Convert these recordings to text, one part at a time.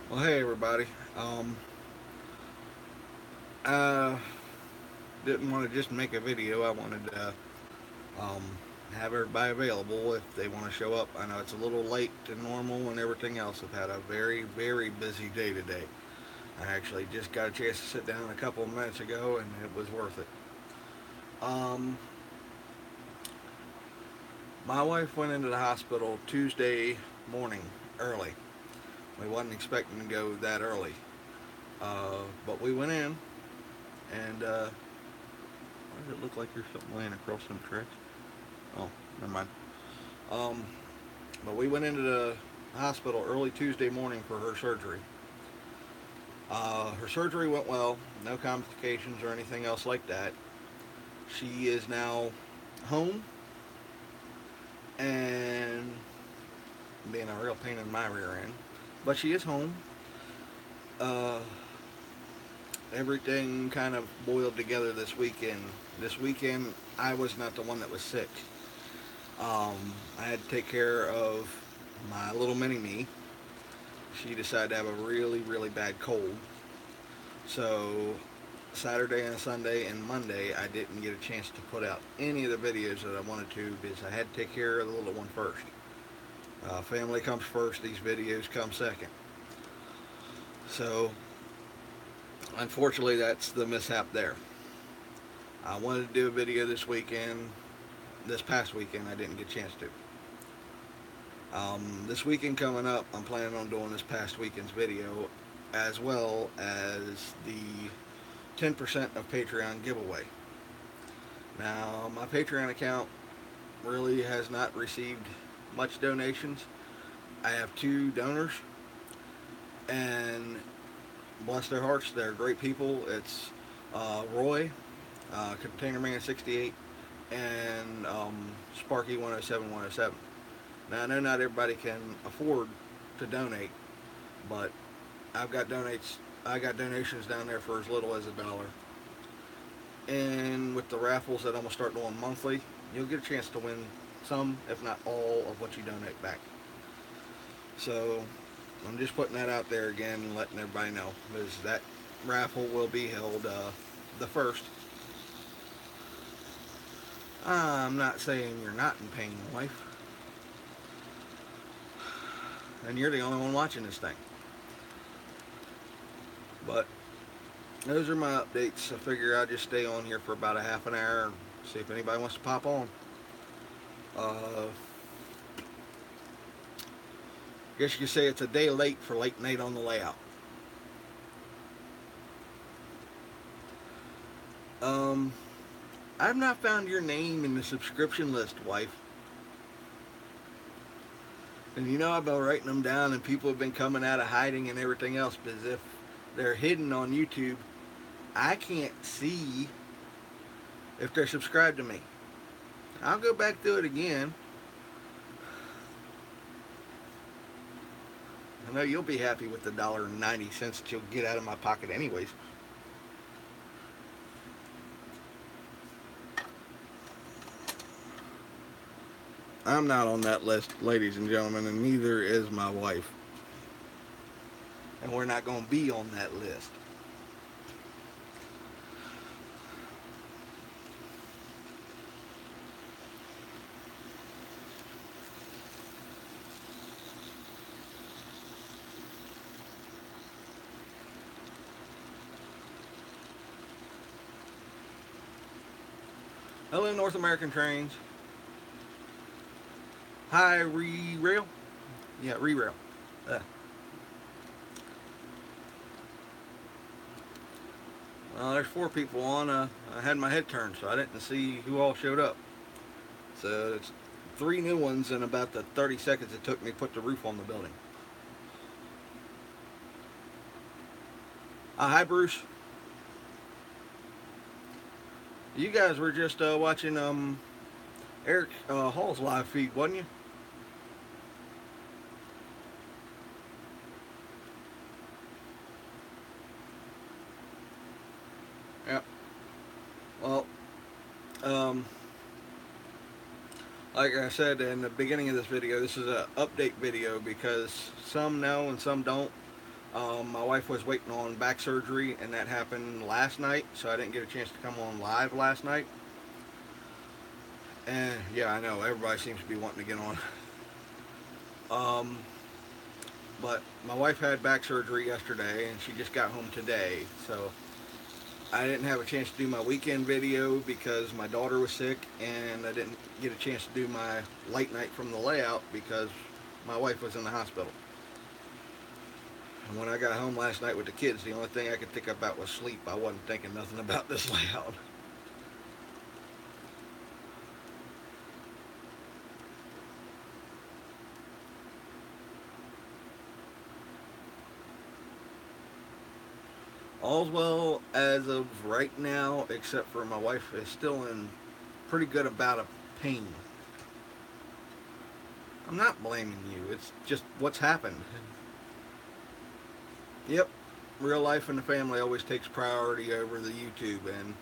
Well, hey everybody. I didn't want to just make a video. I wanted to um, have everybody available if they want to show up. I know it's a little late to normal and everything else. I've had a very, very busy day today. I actually just got a chance to sit down a couple of minutes ago, and it was worth it. Um, my wife went into the hospital Tuesday morning early. We wasn't expecting to go that early, but we went in, and why does it look like there's something laying across some tracks? Oh, never mind. Um, but we went into the hospital early Tuesday morning for her surgery. Her surgery went well, no complications or anything else like that. She is now home and being a real pain in my rear end, but she is home. Uh, Everything kind of boiled together this weekend. This weekend, I was not the one that was sick. I had to take care of my little mini me. She decided to have a really, really bad cold. So Saturday and Sunday and Monday, I didn't get a chance to put out any of the videos that I wanted to because I had to take care of the little one first. Family comes first; these videos come second. So unfortunately, that's the mishap there. I wanted to do a video this weekend. This past weekend, I didn't get a chance to. This weekend coming up, I'm planning on doing this past weekend's video as well as the 10% of Patreon giveaway. Now, my Patreon account really has not received much donations. I have two donors, and bless their hearts, they're great people. It's Roy, Container Man 68, and Sparky 107 107. Now, I know not everybody can afford to donate, but I got donations down there for as little as $1. And with the raffles that I'm gonna start doing monthly, you'll get a chance to win some, if not all, of what you donate back. So I'm just putting that out there again and letting everybody know because that raffle will be held the first. I'm not saying you're not in pain, wife, and you're the only one watching this thing. But those are my updates. I figure I'll just stay on here for about a half an hour and see if anybody wants to pop on. Uh, Guess you could say it's a day late for late night on the layout. Um, I've not found your name in the subscription list, wife. And you know I've been writing them down, and people have been coming out of hiding and everything else. Because if they're hidden on YouTube, I can't see if they're subscribed to me. I'll go back through it again. I know you'll be happy with the $1.90 that you'll get out of my pocket, anyways. I'm not on that list, ladies and gentlemen, and neither is my wife. And we're not going to be on that list. Hello, North American Trains. Hi, Re-Rail. Yeah, Re-Rail. Uh, there's four people on. I had my head turned, so I didn't see who all showed up. So it's three new ones in about the 30 seconds it took me to put the roof on the building. Hi, Bruce. You guys were just watching Eric Hall's live feed, wasn't you? Yeah. Well, um, like I said in the beginning of this video, this is an update video because some know and some don't. My wife was waiting on back surgery, and that happened last night, so I didn't get a chance to come on live last night. And yeah, I know everybody seems to be wanting to get on. Um, but my wife had back surgery yesterday, and she just got home today, so I didn't have a chance to do my weekend video because my daughter was sick, and I didn't get a chance to do my late night from the layout because my wife was in the hospital. And when I got home last night with the kids, the only thing I could think about was sleep. I wasn't thinking nothing about this layout. All's well as of right now, except for my wife is still in pretty good amount of pain. I'm not blaming you. It's just what's happened. Yep, real life in the family always takes priority over the YouTube, and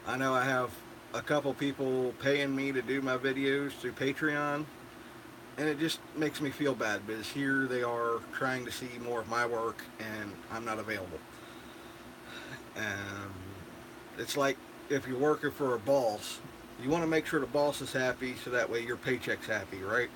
I know I have a couple people paying me to do my videos through Patreon, and it just makes me feel bad because here they are trying to see more of my work, and I'm not available. And it's like if you're working for a boss, you want to make sure the boss is happy so that way your paycheck's happy, right?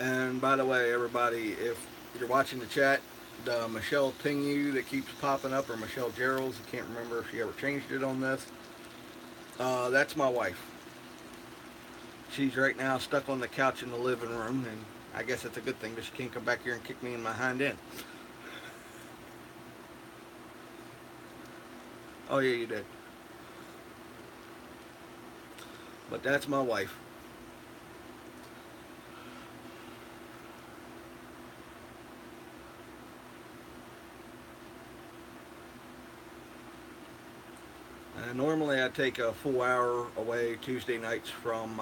And by the way, everybody, if you're watching the chat, the Michelle Ping You that keeps popping up, or Michelle Gerald's, I can't remember if she ever changed it on this. That's my wife. She's right now stuck on the couch in the living room, and I guess it's a good thing that she can't come back here and kick me in my hind end. Oh yeah, you did. But that's my wife. Normally I take a full hour away Tuesday nights from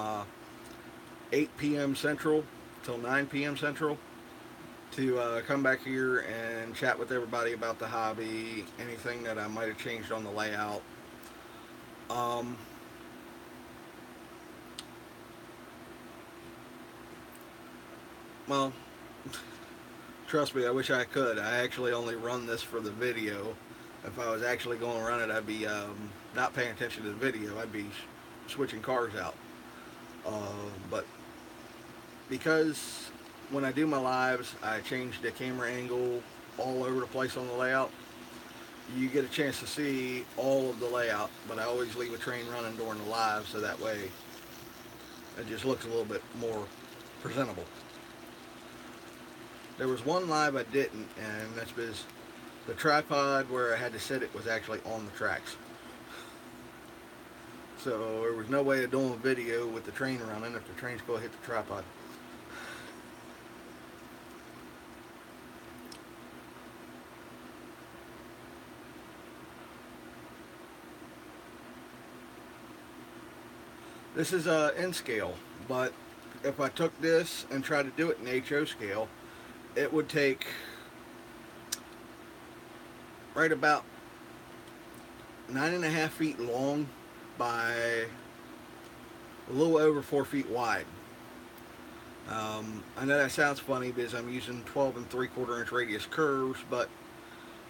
8 p.m. Central till 9 p.m. Central to come back here and chat with everybody about the hobby, anything that I might have changed on the layout. Um, well, trust me, I wish I could. I actually only run this for the video. If I was actually going to run it, I'd be not paying attention to the video. I'd be switching cars out. But because when I do my lives, I change the camera angle all over the place on the layout. You get a chance to see all of the layout, but I always leave a train running during the live so that way it just looks a little bit more presentable. There was one live I didn't, and that's because the tripod where I had to sit it was actually on the tracks. So there was no way of doing a video with the train running if the train's going to hit the tripod. This is N scale, but if I took this and tried to do it in HO scale, it would take right about 9.5 feet long by a little over 4 feet wide. I know that sounds funny because I'm using 12 3/4 inch radius curves, but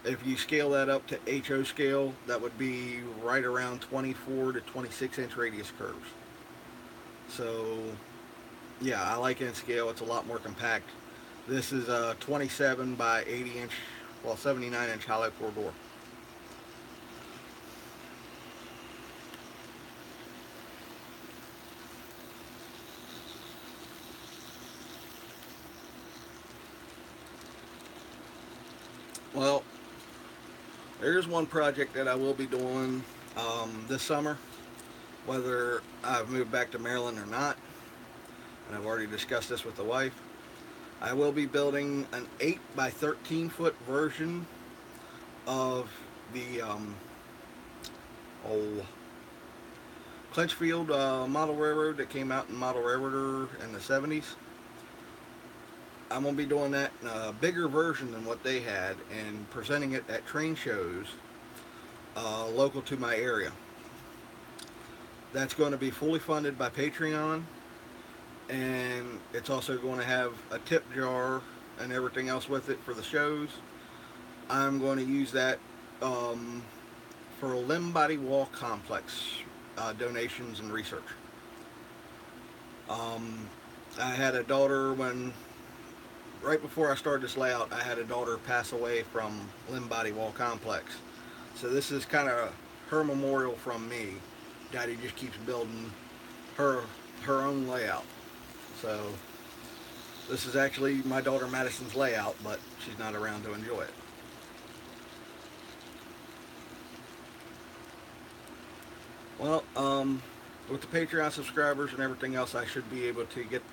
if you scale that up to HO scale, that would be right around 24 to 26 inch radius curves. So yeah, I like N scale. It's a lot more compact. This is a 27 by 80 inch, well 79 inch hollow core door. Well, there's one project that I will be doing this summer, whether I've moved back to Maryland or not, and I've already discussed this with the wife. I will be building an 8 by 13 foot version of the old Clinchfield model railroad that came out in Model Railroader in the 70s. I'm going to be doing that in a bigger version than what they had and presenting it at train shows local to my area. That's going to be fully funded by Patreon, and it's also going to have a tip jar and everything else with it for the shows. I'm going to use that um, for limb body wall complex donations and research. Um, I had a daughter when, right before I started this layout, I had a daughter pass away from limb body wall complex. So this is kind of her memorial from me. Daddy just keeps building her her own layout. So this is actually my daughter Madison's layout, but she's not around to enjoy it. Well, with the Patreon subscribers and everything else, I should be able to get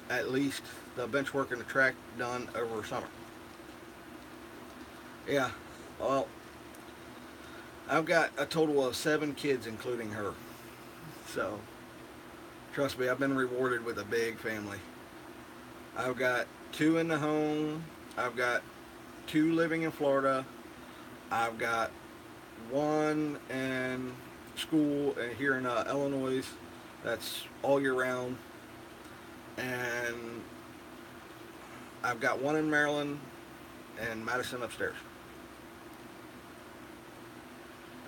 at least the bench work and the track done over summer. Yeah, well, I've got a total of 7 kids, including her. So, trust me, I've been rewarded with a big family. I've got 2 in the home. I've got 2 living in Florida. I've got 1 in school here in Illinois. That's all year round. And I've got 1 in Maryland and Madison upstairs.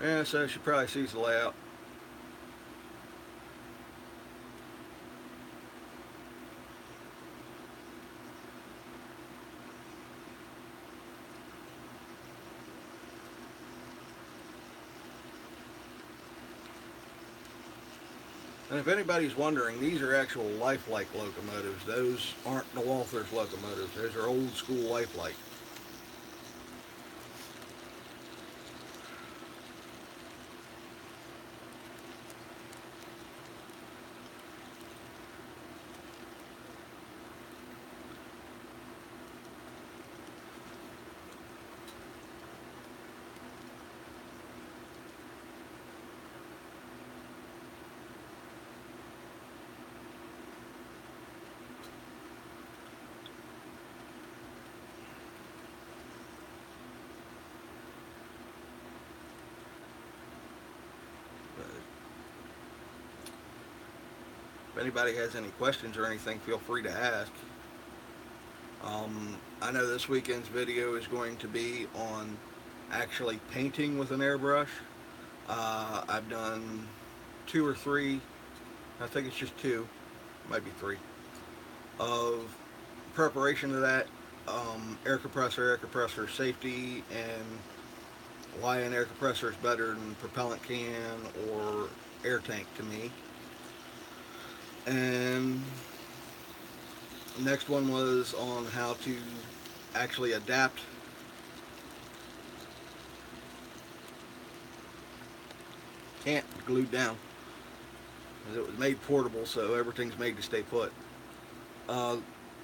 Yeah, so she probably sees the layout. And if anybody's wondering, these are actual Lifelike locomotives. Those aren't the Walthers locomotives. Those are old school Lifelike. If anybody has any questions or anything, feel free to ask. I know this weekend's video is going to be on actually painting with an airbrush. I've done 2 or 3, I think it's just 2, might be 3, of preparation of that. Air compressor safety, and why an air compressor is better than propellant can or air tank to me. And the next one was on how to actually adapt can't glued down. It was made portable, so everything's made to stay put. Uh,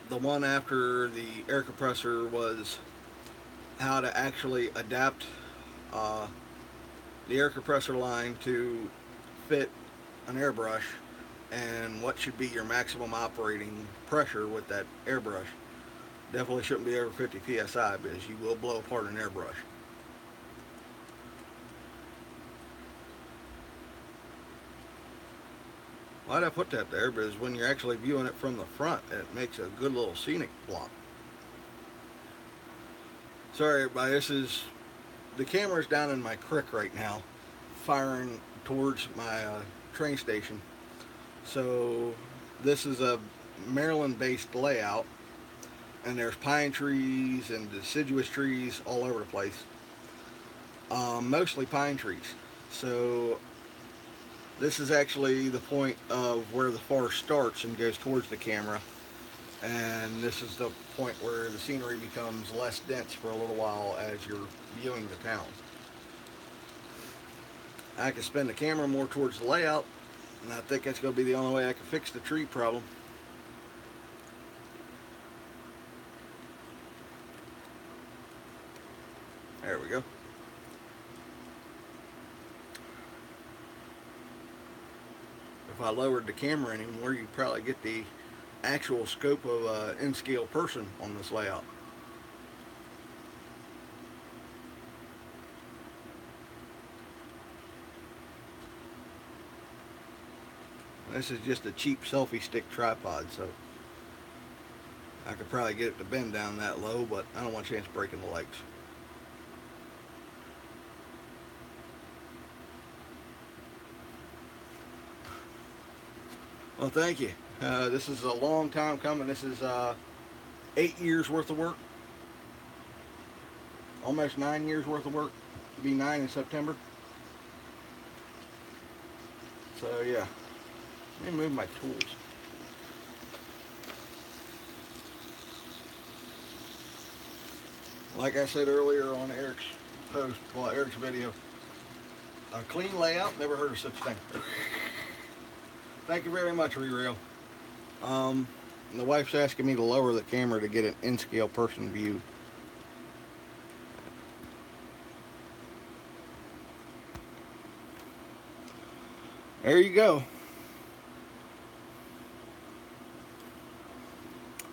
the one after the air compressor was how to actually adapt uh, the air compressor line to fit an airbrush, and what should be your maximum operating pressure with that airbrush. Definitely shouldn't be over 50 psi because you will blow apart an airbrush. Why'd I put that there? Because when you're actually viewing it from the front, it makes a good little scenic block. Sorry everybody, the camera's down in my crick right now, firing towards my train station. So this is a Maryland-based layout, and there's pine trees and deciduous trees all over the place. Mostly pine trees. So this is actually the point of where the forest starts and goes towards the camera. And this is the point where the scenery becomes less dense for a little while as you're viewing the town. I can spin the camera more towards the layout, and I think that's going to be the only way I can fix the tree problem. There we go. If I lowered the camera anymore, you'd probably get the actual scope of an N-scale person on this layout. This is just a cheap selfie stick tripod, so I could probably get it to bend down that low, but I don't want a chance of breaking the legs. Well, thank you. This is a long time coming. This is 8 years worth of work, almost 9 years worth of work. It'll be 9 in September. So yeah, let me move my tools. Like I said earlier on Eric's post, well, Eric's video, a clean layout. Never heard of such a thing. Thank you very much, Real. Um, the wife's asking me to lower the camera to get an in-scale person view. There you go.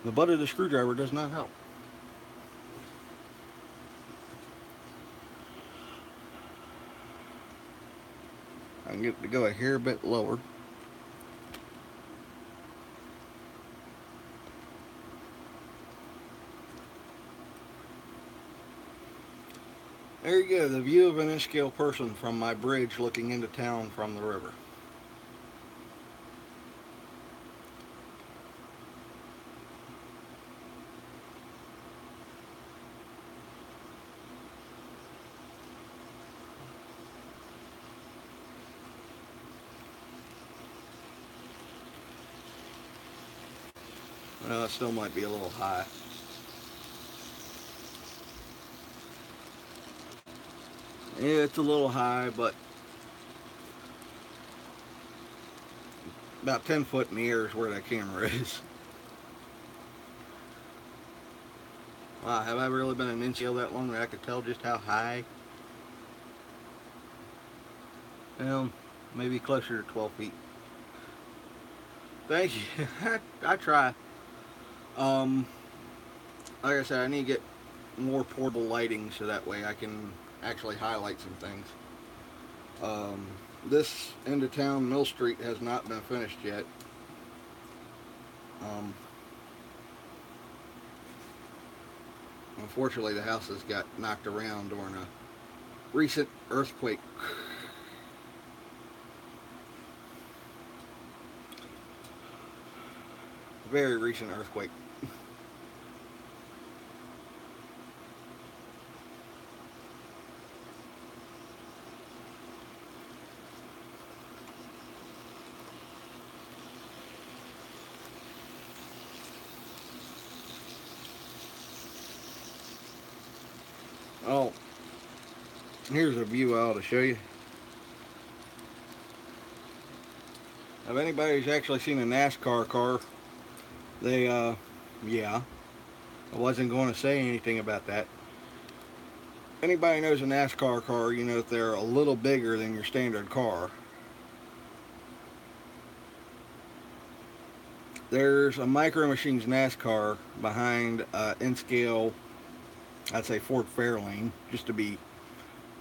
The butt of the screwdriver does not help. I can get it to go a hair bit lower. There you go, the view of an in-scale person from my bridge looking into town from the river. Well, it still might be a little high. Yeah, it's a little high, but about 10 foot in the air is where that camera is. Wow, have I really been in in-scale that long that I could tell just how high? Well, maybe closer to 12 feet. Thank you. I try. Um, like I said, I need to get more portable lighting so that way I can actually highlight some things. Um, this end of town Mill Street has not been finished yet. Um, Unfortunately, the houses got knocked around during a recent earthquake. Very recent earthquake. Oh, here's a view I ought to show you. If anybody's actually seen a NASCAR car, they, yeah, I wasn't going to say anything about that. Anybody knows a NASCAR car, you know that they're a little bigger than your standard car. There's a Micro Machines NASCAR behind in-scale, I'd say Ford Fairlane, just to be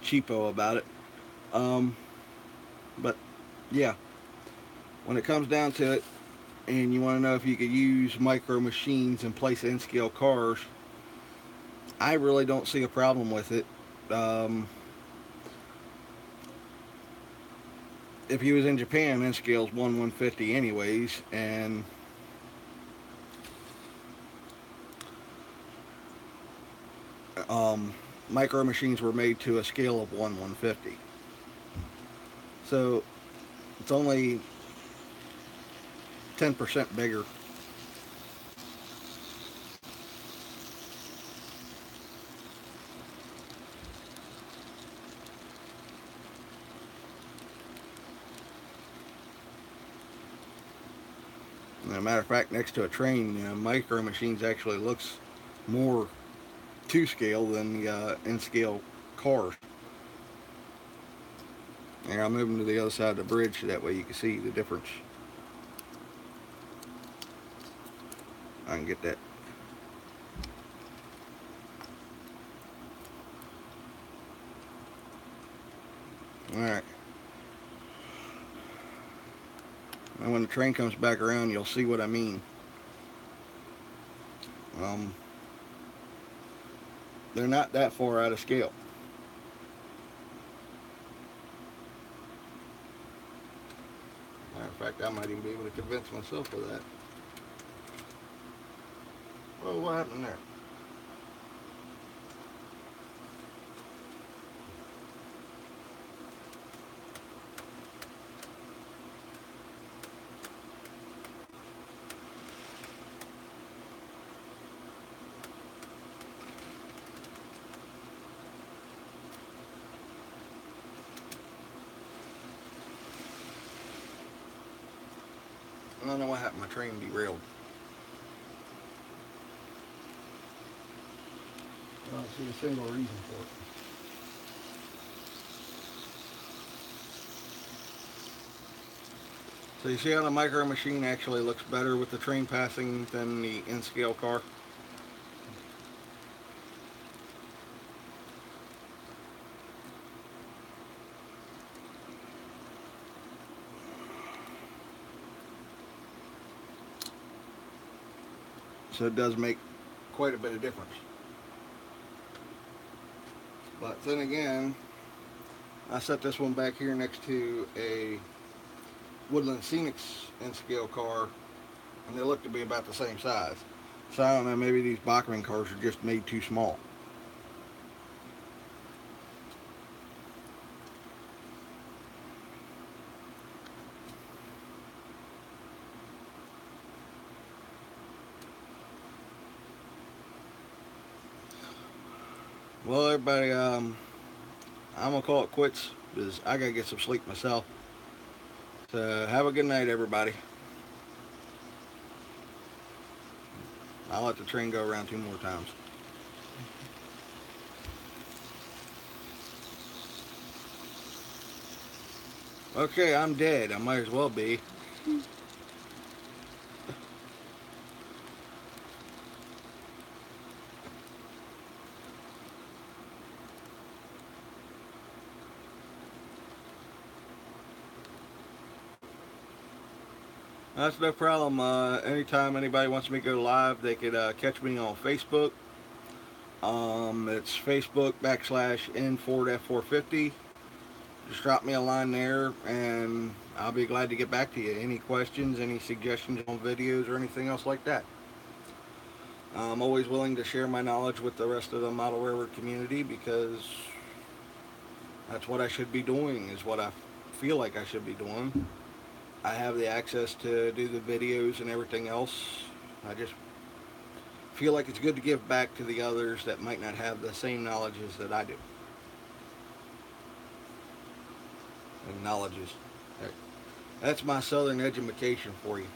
cheapo about it. Um, but yeah, when it comes down to it, and you want to know if you could use Micro Machines in place of in-scale cars, I really don't see a problem with it. If he was in Japan, in-scale's 1/150 anyways, and Micro Machines were made to a scale of 1/150. So it's only 10% bigger. As a matter of fact, next to a train, Micro Machines actually looks more to scale than the in-scale cars. And I'll move them to the other side of the bridge so that way you can see the difference. I can get that. Alright. And when the train comes back around, you'll see what I mean. Um, they're not that far out of scale. Matter of fact, I might even be able to convince myself of that. Well, what happened there? I don't know what happened. My train derailed. I don't see a single reason for it. So you see how the Micro Machine actually looks better with the train passing than the in-scale car? So it does make quite a bit of difference. But then again, I set this one back here next to a Woodland Scenics in-scale car, and they look to be about the same size. So I don't know, maybe these Bachmann cars are just made too small. Well, everybody, I'm gonna call it quits because I gotta get some sleep myself. So have a good night, everybody. I'll let the train go around 2 more times. Okay, I'm dead. I might as well be. That's no problem. Anytime anybody wants me to go live, they could catch me on Facebook. It's Facebook / N Ford F450. Just drop me a line there, and I'll be glad to get back to you. Any questions, any suggestions on videos, or anything else like that. I'm always willing to share my knowledge with the rest of the model railroad community because that's what I should be doing, is what I feel like I should be doing. I have the access to do the videos and everything else. I just feel like it's good to give back to the others that might not have the same knowledges that I do. And knowledges. That's my southern education for you.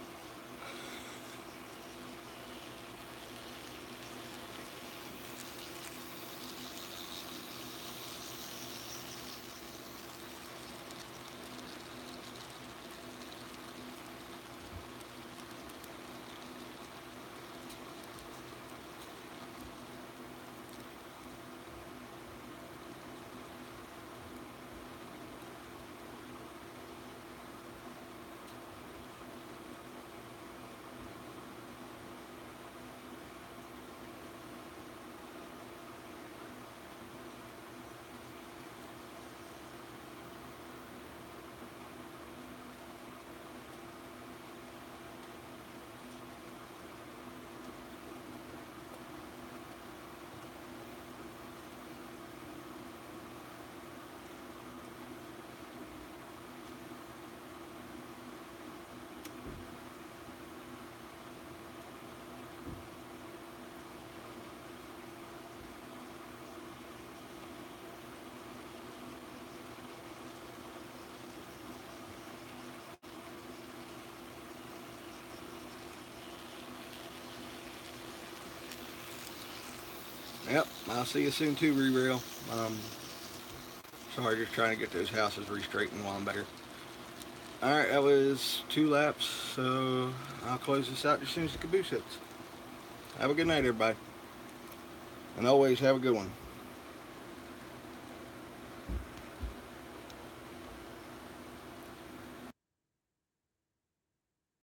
Yep, I'll see you soon too, Re-Rail. Sorry, just trying to get those houses re-straightened while I'm back here. Alright, that was 2 laps, so I'll close this out as soon as the caboose hits. Have a good night, everybody. And always have a good one.